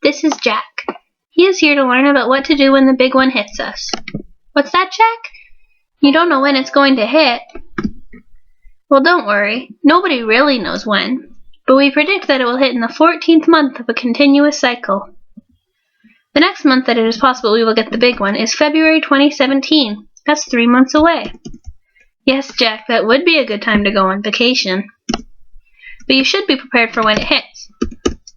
This is Jack. He is here to learn about what to do when the big one hits us. What's that, Jack? You don't know when it's going to hit. Well, don't worry. Nobody really knows when, but we predict that it will hit in the 14th month of a continuous cycle. The next month that it is possible we will get the big one is February 2017. That's 3 months away. Yes, Jack, that would be a good time to go on vacation. But you should be prepared for when it hits.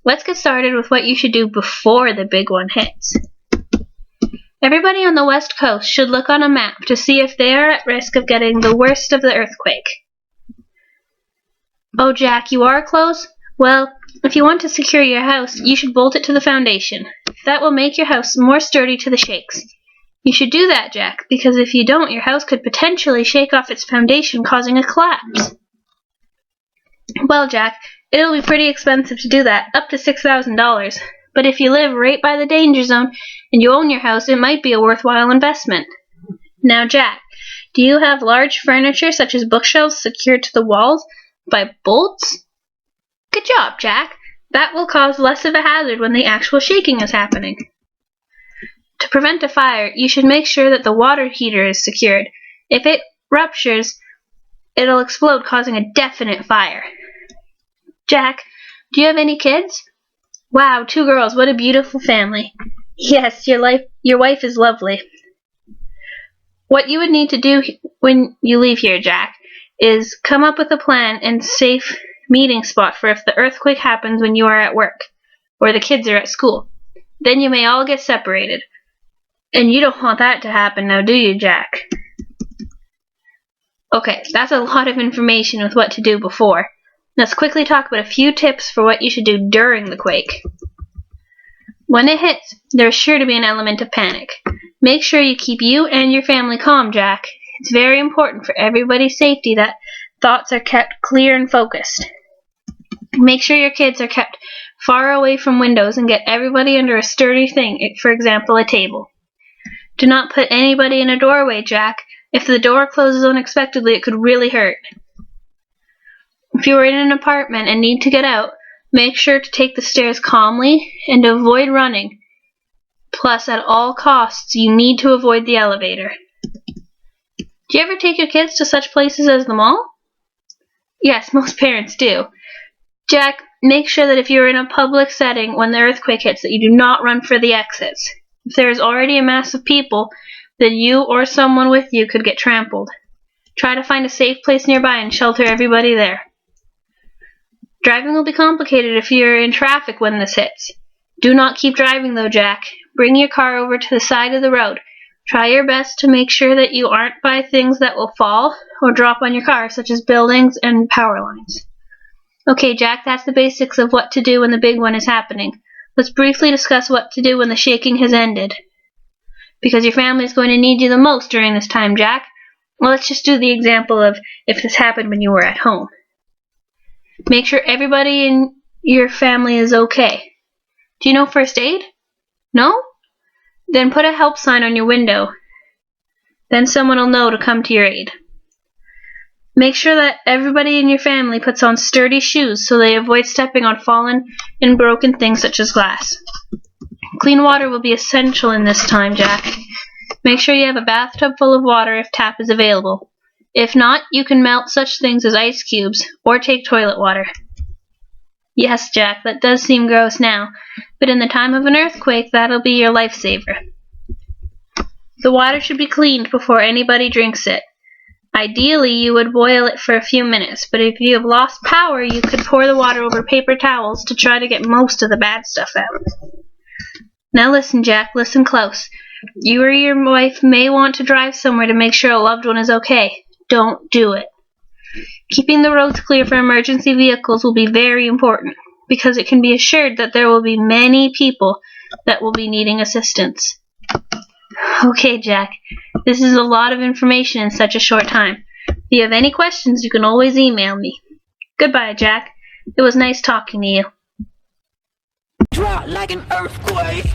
Let's get started with what you should do before the big one hits. Everybody on the West Coast should look on a map to see if they are at risk of getting the worst of the earthquake. Oh, Jack, you are close? Well, if you want to secure your house, you should bolt it to the foundation. That will make your house more sturdy to the shakes. You should do that, Jack, because if you don't, your house could potentially shake off its foundation, causing a collapse. Well, Jack, it'll be pretty expensive to do that, up to $6,000. But if you live right by the danger zone and you own your house, it might be a worthwhile investment. Now, Jack, do you have large furniture such as bookshelves secured to the walls by bolts? Good job, Jack. That will cause less of a hazard when the actual shaking is happening. To prevent a fire, you should make sure that the water heater is secured. If it ruptures, it'll explode, causing a definite fire. Jack, do you have any kids? Wow, 2 girls. What a beautiful family. Yes, your wife is lovely. What you would need to do when you leave here, Jack, is come up with a plan and safe meeting spot for if the earthquake happens when you are at work or the kids are at school. Then you may all get separated. And you don't want that to happen now, do you, Jack? Okay, that's a lot of information with what to do before. Let's quickly talk about a few tips for what you should do during the quake. When it hits, there's sure to be an element of panic. Make sure you keep you and your family calm, Jack. It's very important for everybody's safety that thoughts are kept clear and focused. Make sure your kids are kept far away from windows and get everybody under a sturdy thing, for example, a table. Do not put anybody in a doorway, Jack. If the door closes unexpectedly, it could really hurt. If you are in an apartment and need to get out, make sure to take the stairs calmly and avoid running. Plus, at all costs, you need to avoid the elevator. Do you ever take your kids to such places as the mall? Yes, most parents do. Jack, make sure that if you are in a public setting when the earthquake hits, that you do not run for the exits. If there is already a mass of people, then you or someone with you could get trampled. Try to find a safe place nearby and shelter everybody there. Driving will be complicated if you're in traffic when this hits. Do not keep driving though, Jack. Bring your car over to the side of the road. Try your best to make sure that you aren't by things that will fall or drop on your car, such as buildings and power lines. Okay, Jack, that's the basics of what to do when the big one is happening. Let's briefly discuss what to do when the shaking has ended. Because your family is going to need you the most during this time, Jack. Well, let's just do the example of if this happened when you were at home. Make sure everybody in your family is okay. Do you know first aid? No? Then put a help sign on your window. Then someone will know to come to your aid. Make sure that everybody in your family puts on sturdy shoes so they avoid stepping on fallen and broken things such as glass. Clean water will be essential in this time, Jack. Make sure you have a bathtub full of water if tap is available. If not, you can melt such things as ice cubes or take toilet water. Yes, Jack, that does seem gross now, but in the time of an earthquake, that'll be your lifesaver. The water should be cleaned before anybody drinks it. Ideally, you would boil it for a few minutes, but if you have lost power, you could pour the water over paper towels to try to get most of the bad stuff out. Now listen, Jack, listen close. You or your wife may want to drive somewhere to make sure a loved one is okay. Don't do it. Keeping the roads clear for emergency vehicles will be very important, because it can be assured that there will be many people that will be needing assistance. Okay, Jack, this is a lot of information in such a short time. If you have any questions, you can always email me. Goodbye, Jack. It was nice talking to you. Drop like an earthquake.